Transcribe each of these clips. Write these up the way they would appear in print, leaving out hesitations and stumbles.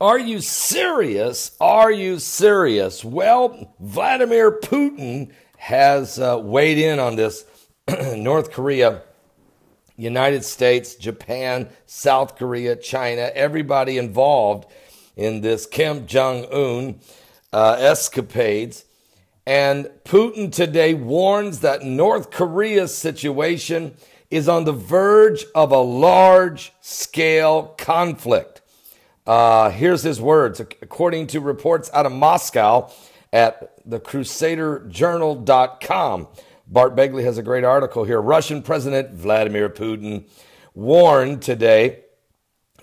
Are you serious? Are you serious? Well, Vladimir Putin has weighed in on this. North Korea, United States, Japan, South Korea, China, everybody involved in this Kim Jong-un escapades. And Putin today warns that North Korea's situation is on the verge of a large-scale conflict. Here's his words. According to reports out of Moscow at thecrusaderjournal.com, Bart Begley has a great article here. Russian President Vladimir Putin warned today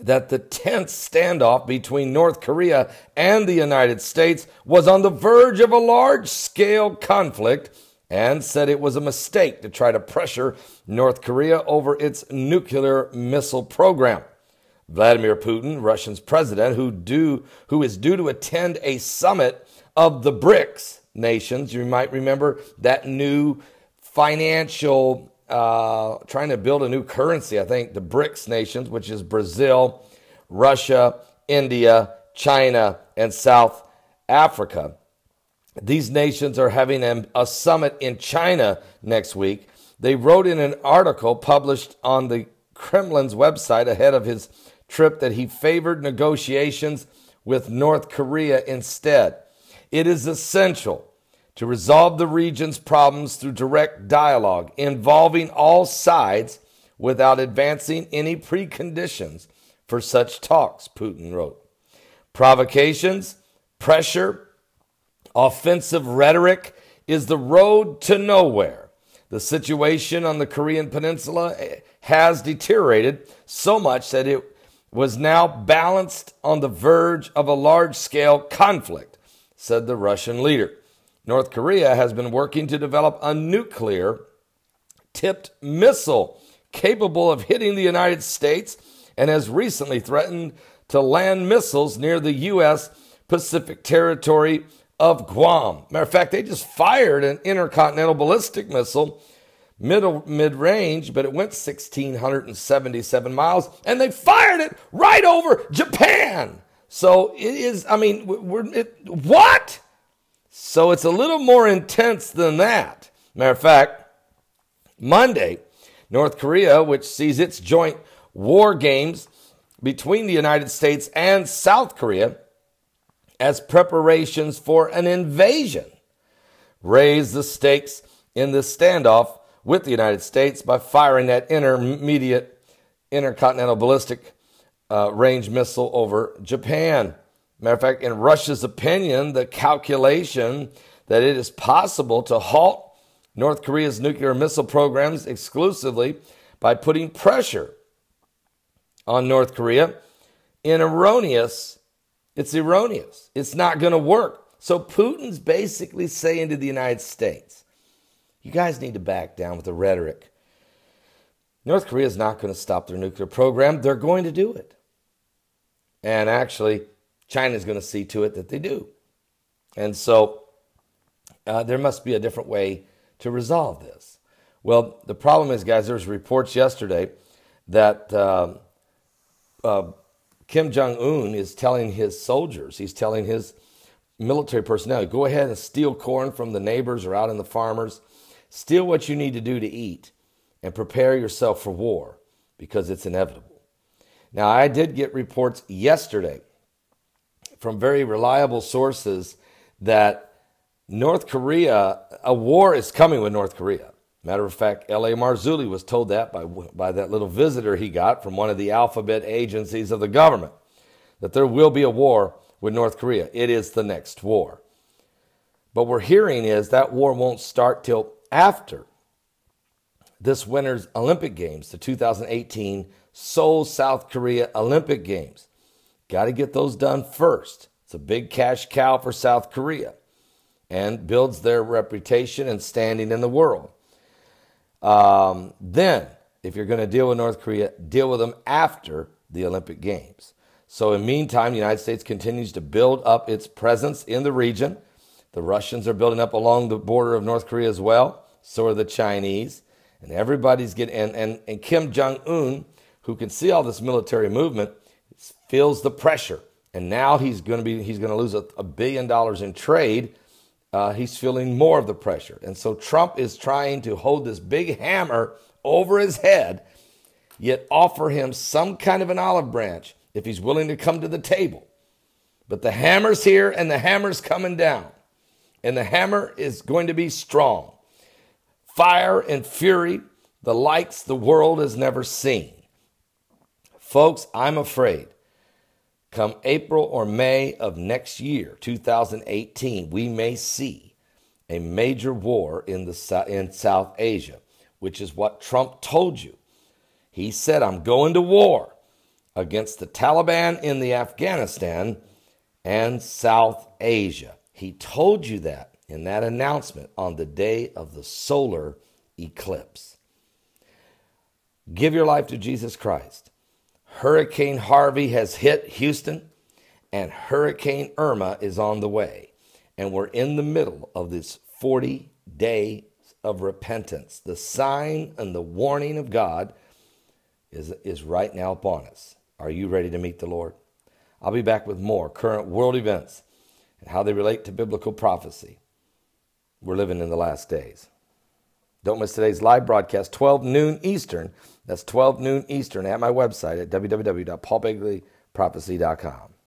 that the tense standoff between North Korea and the United States was on the verge of a large-scale conflict and said it was a mistake to try to pressure North Korea over its nuclear missile program. Vladimir Putin, Russia's president, who is due to attend a summit of the BRICS nations. You might remember that new financial, trying to build a new currency, I think, the BRICS nations, which is Brazil, Russia, India, China, and South Africa. These nations are having a summit in China next week. They wrote in an article published on the Kremlin's website ahead of his trip that he favored negotiations with North Korea instead. It is essential to resolve the region's problems through direct dialogue involving all sides without advancing any preconditions for such talks, Putin wrote. Provocations, pressure, offensive rhetoric is the road to nowhere. The situation on the Korean Peninsula has deteriorated so much that it was now balanced on the verge of a large-scale conflict, said the Russian leader. North Korea has been working to develop a nuclear-tipped missile capable of hitting the United States and has recently threatened to land missiles near the U.S. Pacific territory of Guam. Matter of fact, they just fired an intercontinental ballistic missile mid-range, but it went 1,677 miles, and they fired it right over Japan. So it is, what? So it's a little more intense than that. Matter of fact, Monday, North Korea, which sees its joint war games between the United States and South Korea as preparations for an invasion, raised the stakes in this standoff with the United States by firing that intercontinental ballistic range missile over Japan. Matter of fact, in Russia's opinion, the calculation that it is possible to halt North Korea's nuclear missile programs exclusively by putting pressure on North Korea it's erroneous. It's not going to work. So Putin's basically saying to the United States, you guys need to back down with the rhetoric. North Korea is not going to stop their nuclear program. They're going to do it. And actually, China's going to see to it that they do. And so there must be a different way to resolve this. Well, the problem is, guys, there was reports yesterday that Kim Jong-un is telling his soldiers, he's telling his military personnel, go ahead and steal corn from the neighbors or out in the farmers. Steal what you need to do to eat and prepare yourself for war because it's inevitable. Now, I did get reports yesterday from very reliable sources that North Korea, a war is coming with North Korea. Matter of fact, L.A. Marzulli was told that by that little visitor he got from one of the alphabet agencies of the government, that there will be a war with North Korea. It is the next war. But we're hearing is that war won't start till after this winter's Olympic Games, the 2018 Seoul, South Korea Olympic Games. Got to get those done first. It's a big cash cow for South Korea and builds their reputation and standing in the world. Then, if you're going to deal with North Korea, deal with them after the Olympic Games. So in the meantime, the United States continues to build up its presence in the region. The Russians are building up along the border of North Korea as well. So are the Chinese. And everybody's getting, and Kim Jong-un, who can see all this military movement, feels the pressure And now he's going to lose $1 billion in trade. He's feeling more of the pressure. And so Trump is trying to hold this big hammer over his head, yet offer him some kind of an olive branch if he's willing to come to the table. But the hammer's here and the hammer's coming down. And the hammer is going to be strong. Fire and fury, the likes the world has never seen. Folks, I'm afraid come April or May of next year, 2018, we may see a major war in South Asia, which is what Trump told you. He said, I'm going to war against the Taliban in the Afghanistan and South Asia. He told you that in that announcement on the day of the solar eclipse. Give your life to Jesus Christ. Hurricane Harvey has hit Houston, and Hurricane Irma is on the way. And we're in the middle of this 40 days of repentance. The sign and the warning of God is right now upon us. Are you ready to meet the Lord? I'll be back with more current world events and how they relate to biblical prophecy. We're living in the last days. Don't miss today's live broadcast, 12 noon Eastern. That's 12 noon Eastern at my website at www.paulbegleyprophecy.com.